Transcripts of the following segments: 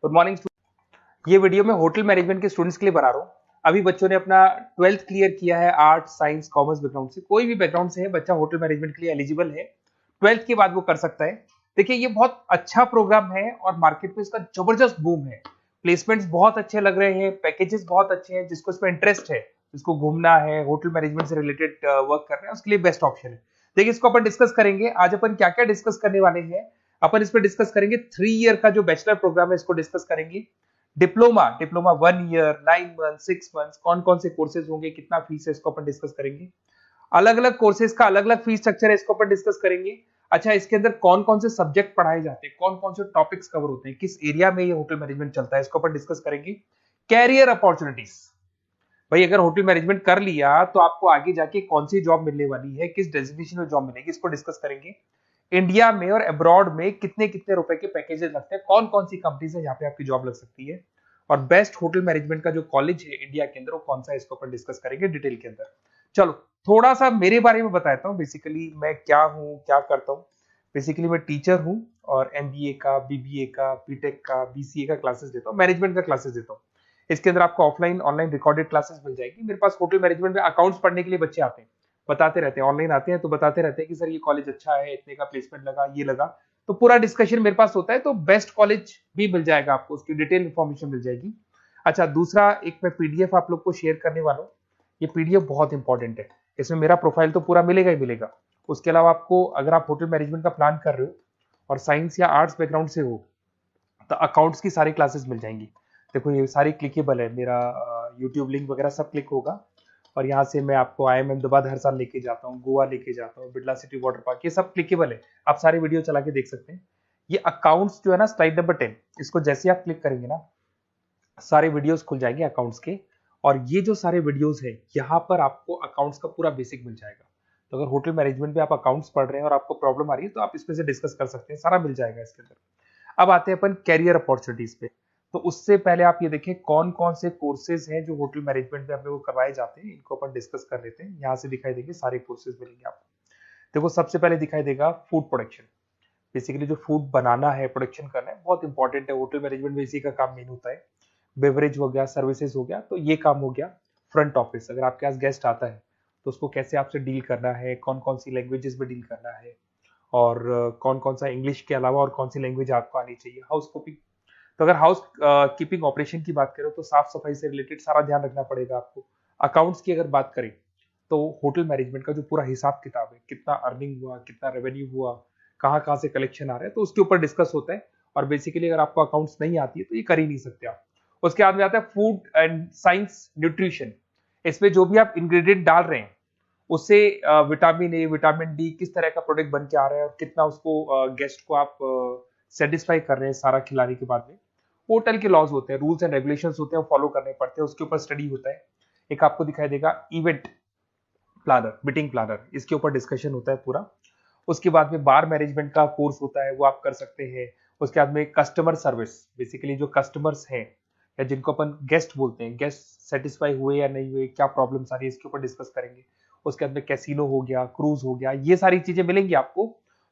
Good morning. ये video मैं hotel management के स्टूडेंट्स के लिए बना रहा हूँ। अभी बच्चों ने अपना 12th क्लियर किया है, आर्ट साइंस कॉमर्स बैकग्राउंड से, कोई भी बैकग्राउंड से है बच्चा होटल मैनेजमेंट के लिए एलिजिबल है। 12th के बाद वो कर सकता है। देखिए ये बहुत अच्छा प्रोग्राम है और मार्केट में इसका जबरदस्त बूम है। प्लेसमेंट्स बहुत अच्छे लग रहे हैं, पैकेजेस बहुत अच्छे हैं। जिसको इसमें इंटरेस्ट है, जिसको घूमना है, होटल मैनेजमेंट से रिलेटेड वर्क करना है, उसके लिए बेस्ट ऑप्शन है। देखिए इसको अपन डिस्कस करेंगे। आज अपन क्या क्या डिस्कस करने वाले हैं। अपन इसमें डिस्कस करेंगे 3 ईयर का जो बैचलर प्रोग्राम है, इसको डिस्कस करेंगे। Diploma diploma 1 year, 9 month, 6 month, कौन कौन से कोर्सेज होंगे, कितना फीस है, इसको अपन डिस्कस करेंगे। अलग अलग कोर्सेज का अलग अलग फीस स्ट्रक्चर है, इसको अपन डिस्कस करेंगे। अच्छा, इसके अंदर कौन कौन से सब्जेक्ट पढ़ाए जाते हैं, कौन कौन से टॉपिक्स कवर होते हैं, किस एरिया में ये होटल मैनेजमेंट चलता है, इसको अपन डिस्कस करेंगे। कैरियर अपॉर्चुनिटीज, भाई अगर होटल मैनेजमेंट कर लिया तो आपको आगे जाके कौन सी जॉब मिलने वाली है, किस डेजिग्नेशन में जॉब मिलेगी, इसको डिस्कस करेंगे। इंडिया में और अब्रॉड में कितने कितने रुपए के पैकेजेस लगते हैं, कौन कौन सी कंपनीज है जहां पे आपकी जॉब लग सकती है, और बेस्ट होटल मैनेजमेंट का जो कॉलेज है इंडिया के अंदर वो कौन सा है, इसको अपन डिस्कस करेंगे डिटेल के अंदर। चलो थोड़ा सा मेरे बारे में बताता हूँ। बेसिकली मैं क्या हूँ, क्या करता हूँ। बेसिकली मैं टीचर हूँ और एमबीए का, बीबीए का, बीटेक का, बीसीए का क्लासेस देता हूँ, मैनेजमेंट का क्लासेस देता हूँ। इसके अंदर आपको ऑफलाइन ऑनलाइन रिकॉर्डेड क्लासेस मिल जाएगी। मेरे पास होटल मैनेजमेंट में अकाउंट्स पढ़ने के लिए बच्चे आते हैं, बताते रहते हैं, ऑनलाइन आते हैं तो बताते रहते हैं कि सर ये कॉलेज अच्छा है, इतने का प्लेसमेंट लगा, ये लगा। तो पूरा डिस्कशन मेरे पास होता है। तो बेस्ट कॉलेज भी मिल जाएगा आपको, उसकी डिटेल इंफॉर्मेशन मिल जाएगी। अच्छा, दूसरा एक मैं पीडीएफ आप लोग को शेयर करने वाला हूँ। ये पीडीएफ बहुत इंपॉर्टेंट है, इसमें मेरा प्रोफाइल तो पूरा मिलेगा ही मिलेगा। उसके अलावा आपको, अगर आप होटल मैनेजमेंट का प्लान कर रहे हो और साइंस या आर्ट्स बैकग्राउंड से हो, तो अकाउंट्स की सारी क्लासेस मिल जाएंगी। देखो ये सारी क्लिकेबल है, मेरा यूट्यूब लिंक वगैरह सब क्लिक होगा। और यहाँ से मैं आपको आईएम अहमदाबाद हर साल लेके जाता हूँ, गोवा लेके जाता हूँ, बिरला सिटी वाटर पार्क, ये सब क्लिकेबल है। आप सारे वीडियो चला के देख सकते हैं। ये अकाउंट्स जो है ना, स्लाइड नंबर 10, इसको जैसे आप क्लिक करेंगे ना, सारे वीडियोस खुल जाएंगे अकाउंट्स के। और ये जो सारे वीडियोस है, यहाँ पर आपको अकाउंट्स का पूरा बेसिक मिल जाएगा। तो अगर होटल मैनेजमेंट में आप अकाउंट्स पढ़ रहे हैं और आपको प्रॉब्लम आ रही है तो आप इसमें से डिस्कस कर सकते हैं, सारा मिल जाएगा इसके अंदर। अब आते हैं अपन कैरियर अपॉर्चुनिटीज पे। तो उससे पहले आप ये देखें कौन कौन से कोर्सेज हैं जो होटल मैनेजमेंट में अपने को करवाए जाते हैं, इनको अपन डिस्कस कर लेते हैं। यहाँ से दिखाई देंगे सारे कोर्सेज मिलेंगे आपको। देखो सबसे पहले दिखाई देगा फूड प्रोडक्शन। बेसिकली जो फूड बनाना है, प्रोडक्शन करना है, बहुत इंपॉर्टेंट है। होटल मैनेजमेंट में इसी का काम मेन होता है। बेवरेज हो गया, सर्विसेज हो गया, तो ये काम हो गया। फ्रंट ऑफिस, अगर आपके पास गेस्ट आता है तो उसको कैसे आपसे डील करना है, कौन कौन सी लैंग्वेजेस में डील करना है, और कौन कौन सा इंग्लिश के अलावा और कौन सी लैंग्वेज आपको आनी चाहिए। हाउस कीपिंग, तो अगर हाउस कीपिंग ऑपरेशन की बात करें तो साफ सफाई से रिलेटेड सारा ध्यान रखना पड़ेगा आपको। अकाउंट्स की अगर बात करें तो होटल मैनेजमेंट का जो पूरा हिसाब किताब है, कितना अर्निंग हुआ, कितना रेवेन्यू हुआ, कहाँ कहाँ से कलेक्शन आ रहा है, तो उसके ऊपर डिस्कस होता है। और बेसिकली अगर आपको अकाउंट्स नहीं आती है तो ये कर ही नहीं सकते आप। उसके बाद में आता है फूड एंड साइंस न्यूट्रिशन। इसमें जो भी आप इंग्रेडिएंट डाल रहे हैं उससे विटामिन ए, विटामिन डी, किस तरह का प्रोडक्ट बन के आ रहा है और कितना उसको गेस्ट को आप सेटिस्फाई कर रहे हैं सारा खिलाने के बाद में। होटल के लॉज होते हैं, रूल्स एंड रेगुलेशंस होते हैं, वो फॉलो करने पड़ते हैं, उसके ऊपर स्टडी होता है। एक आपको दिखाई देगा इवेंट प्लानर, मीटिंग प्लानर, इसके ऊपर डिस्कशन होता है पूरा। उसके बाद में बार मैनेजमेंट का कोर्स होता है, वो आप कर सकते हैं। उसके बाद में कस्टमर सर्विस, बेसिकली जो कस्टमर्स हैं या जिनको अपन गेस्ट बोलते हैं, गेस्ट सेटिस्फाई हुए या नहीं हुए, क्या प्रॉब्लम्स आ रही है, इसके ऊपर डिस्कस करेंगे। उसके बाद में कैसीनो हो गया, क्रूज हो गया, ये सारी चीजें मिलेंगी आपको।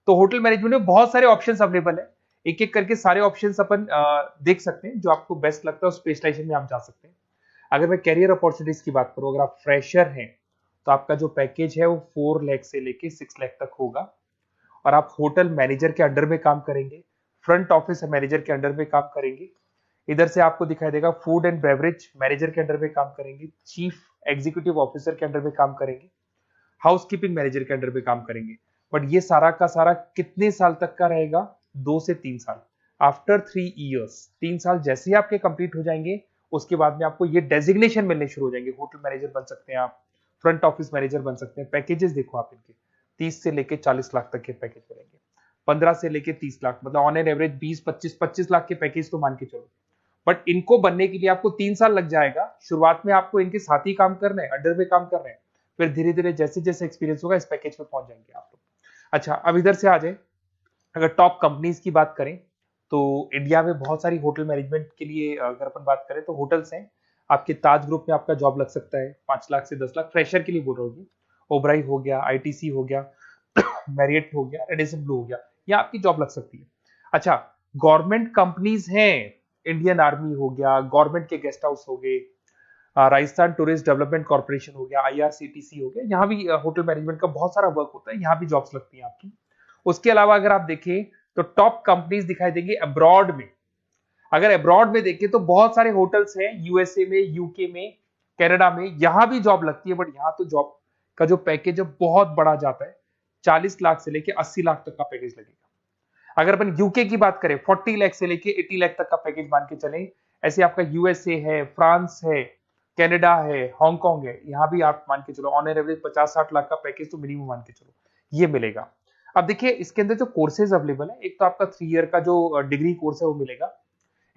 तो होटल मैनेजमेंट में बहुत सारे ऑप्शंस अवेलेबल है। एक एक करके सारे ऑप्शंस अपन देख सकते हैं, जो आपको बेस्ट लगता है उस स्पेशलाइजेशन में आप जा सकते हैं। अगर मैं कैरियर अपॉर्चुनिटीज की बात करूं, अगर आप फ्रेशर हैं तो आपका जो पैकेज है वो 4 लाख से लेके 6 लाख तक होगा। और आप होटल मैनेजर के अंडर में काम करेंगे, फ्रंट ऑफिस मैनेजर के अंडर में काम करेंगे। इधर से आपको दिखाई देगा फूड एंड बेवरेज मैनेजर के अंडर में काम करेंगे, चीफ एग्जीक्यूटिव ऑफिसर के अंडर में काम करेंगे, हाउसकीपिंग मैनेजर के अंडर में काम करेंगे। बट ये सारा का सारा कितने साल तक का रहेगा? 2 से 3 साल। आफ्टर 3 इयर्स, 3 साल जैसे ही आपके कंप्लीट हो जाएंगे, उसके बाद में आपको ये डेजिग्नेशन मिलने शुरू हो जाएंगे। होटल मैनेजर बन सकते हैं आप, फ्रंट ऑफिस मैनेजर बन सकते हैं। पैकेजेस देखो आप इनके, 30 से लेके 40 लाख तक के पैकेज मिलेंगे, 15 से लेके 30 लाख, मतलब ऑन एन एवरेज 20, 25, 25 लाख के पैकेज तो मान के चलो। बट इनको बनने के लिए आपको 3 साल लग जाएगा। शुरुआत में आपको इनके साथ ही काम करना है, अंडर में काम कर रहे हैं, फिर धीरे धीरे जैसे जैसे एक्सपीरियंस होगा इस पैकेज पे पहुंच जाएंगे आप लोग। अच्छा, अब इधर से आ जाए, अगर टॉप कंपनीज की बात करें तो इंडिया में बहुत सारी होटल मैनेजमेंट के लिए अगर अपन बात करें तो होटल्स हैं। आपके ताज ग्रुप में आपका जॉब लग सकता है, 5 लाख से 10 लाख, फ्रेशर के लिए बोल रहा हूँ। ओबराई हो गया, आईटीसी हो गया, मैरियट हो गया, रेडिसन ब्लू हो गया, ये आपकी जॉब लग सकती है। अच्छा, गवर्नमेंट कंपनीज हैं इंडियन आर्मी हो गया, गवर्नमेंट के गेस्ट हाउस हो गए, राजस्थान टूरिस्ट डेवलपमेंट कॉर्पोरेशन हो गया, आईआरसीटीसी हो गया, यहाँ भी होटल मैनेजमेंट का बहुत सारा वर्क होता है, यहाँ भी जॉब्स लगती हैं आपकी। उसके अलावा अगर आप देखें तो टॉप कंपनीज दिखाई देंगी अब्रॉड में। अगर अब्रॉड में देखें तो बहुत सारे होटल्स हैं यूएसए में, यूके में, कनाडा में, यहां भी जॉब लगती है। बट यहाँ तो जॉब का जो पैकेज है बहुत बड़ा जाता है, 40 लाख से लेके 80 लाख तक का पैकेज लगेगा। अगर अपन यूके की बात करें 40 लाख से लेके 80 लाख तक का पैकेज मान के चले। ऐसे आपका यूएसए है, फ्रांस है, कनाडा है, हांगकांग है, यहाँ भी आप मान के चलो ऑन एन एवरेज 50-60 लाख का पैकेज तो मिनिमम मान के चलो ये मिलेगा। अब देखिए इसके अंदर जो कोर्सेज अवेलेबल है, एक तो आपका 3 ईयर का जो डिग्री कोर्स है वो मिलेगा।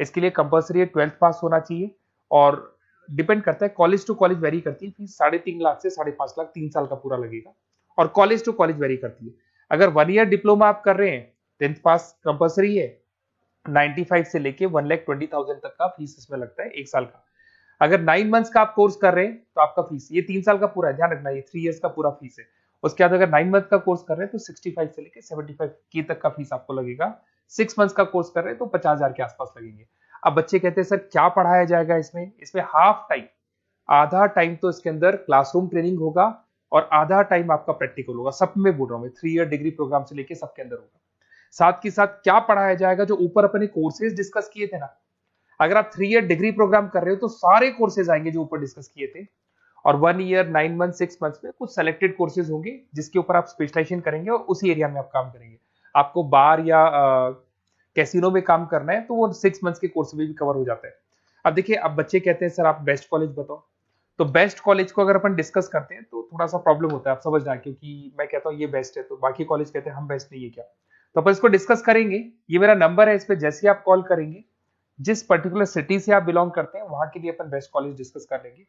इसके लिए कंपलसरी 12th पास होना चाहिए और डिपेंड करता है, कॉलेज टू कॉलेज वेरी करती है फीस। 3.5 लाख से 5.5 लाख 3 साल का पूरा लगेगा और कॉलेज टू कॉलेज वेरी करती है। अगर 1 ईयर डिप्लोमा आप कर रहे हैं, 10th पास कंपलसरी है, 95 से लेके 1,20,000 तक का फीस इसमें लगता है 1 साल का। अगर 9 मंथ्स का आप कोर्स कर रहे हैं तो आपका फीस, ये 3 साल का पूरा है, ध्यान रखना, ये 3 इयर्स का पूरा फीस है। उसके बाद अगर 9 मंथ का कोर्स कर रहे हैं तो 65 से लेके 75 की तक का फीस आपको लगेगा। 6 मंथ्स का कोर्स कर रहे हैं तो 50,000 के आसपास लगेंगे। अब बच्चे कहते हैं सर क्या पढ़ाया जाएगा इसमें? इसमें हाफ टाइम, आधा टाइम तो इसके अंदर क्लासरूम ट्रेनिंग होगा और आधा टाइम आपका प्रैक्टिकल होगा। सब में बोल रहा हूँ मैं, 3 ईयर डिग्री प्रोग्राम से लेके सबके अंदर होगा। साथ के साथ क्या पढ़ाया जाएगा, जो ऊपर अपने कोर्सेज डिस्कस किए थे ना, अगर आप 3 ईयर डिग्री प्रोग्राम कर रहे हो तो सारे कोर्सेज आएंगे जो ऊपर डिस्कस किए थे। और 1 ईयर, 9 मंथ, 6 मंथ्स में कुछ सेलेक्टेड कोर्सेज होंगे जिसके ऊपर आप स्पेशलाइजेशन करेंगे और उसी एरिया में आप काम करेंगे। आपको बार या कैसीनो में काम करना है तो वो 6 मंथ्स के कोर्स में भी कवर हो जाता है। अब देखिए, अब बच्चे कहते हैं सर आप बेस्ट कॉलेज बताओ। तो बेस्ट कॉलेज को अगर अपन डिस्कस करते हैं तो थोड़ा सा प्रॉब्लम होता है, आप समझना, क्योंकि मैं कहता हूँ ये बेस्ट है तो बाकी कॉलेज कहते हैं हम बेस्ट नहीं है क्या। तो अपन इसको डिस्कस करेंगे। ये मेरा नंबर है, इस पे जैसे ही आप कॉल करेंगे, जिस पर्टिकुलर सिटी से आप बिलोंग करते हैं वहां के लिए अपन बेस्ट कॉलेज डिस्कस कर लेंगे।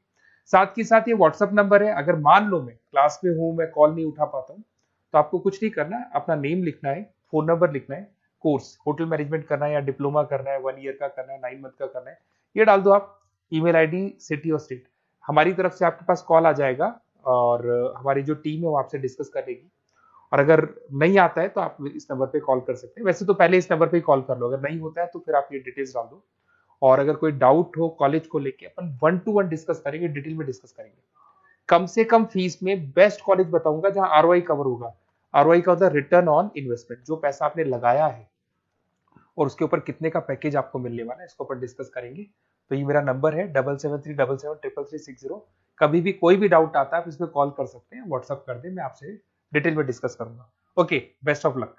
साथ के साथ ये व्हाट्सअप नंबर है, अगर मान लो मैं क्लास में हूं, मैं कॉल नहीं उठा पाता हूं, तो आपको कुछ नहीं करना है, अपना नेम लिखना है, फोन नंबर लिखना है, कोर्स होटल मैनेजमेंट करना है या डिप्लोमा करना है, 1 ईयर का करना है, 9 मंथ का करना है, ये डाल दो आप, ईमेल आईडी, सिटी और स्टेट। हमारी तरफ से आपके पास कॉल आ जाएगा और हमारी जो टीम है वो आपसे डिस्कस कर लेगी। और अगर नहीं आता है तो आप इस नंबर पे कॉल कर सकते हैं। वैसे तो पहले इस नंबर पे कॉल कर लो, अगर नहीं होता है तो फिर आप ये डिटेल्स डाल दो। और अगर कोई डाउट हो कॉलेज को लेके, अपन 1 to 1 डिस्कस करेंगे, डिटेल में डिस्कस करेंगे। कम से कम फीस में बेस्ट कॉलेज बताऊंगा जहां आरओआई कवर होगा। आरओआई का होता है रिटर्न ऑन इन्वेस्टमेंट, जो पैसा आपने लगाया है और उसके ऊपर कितने का पैकेज आपको मिलने वाला है, इसको अपन डिस्कस करेंगे। तो ये मेरा नंबर है 7737733360। कभी भी कोई भी डाउट आता है आप इस पर कॉल कर सकते हैं, व्हाट्सअप कर दे, मैं आपसे डिटेल में डिस्कस करूंगा। Okay, best of luck.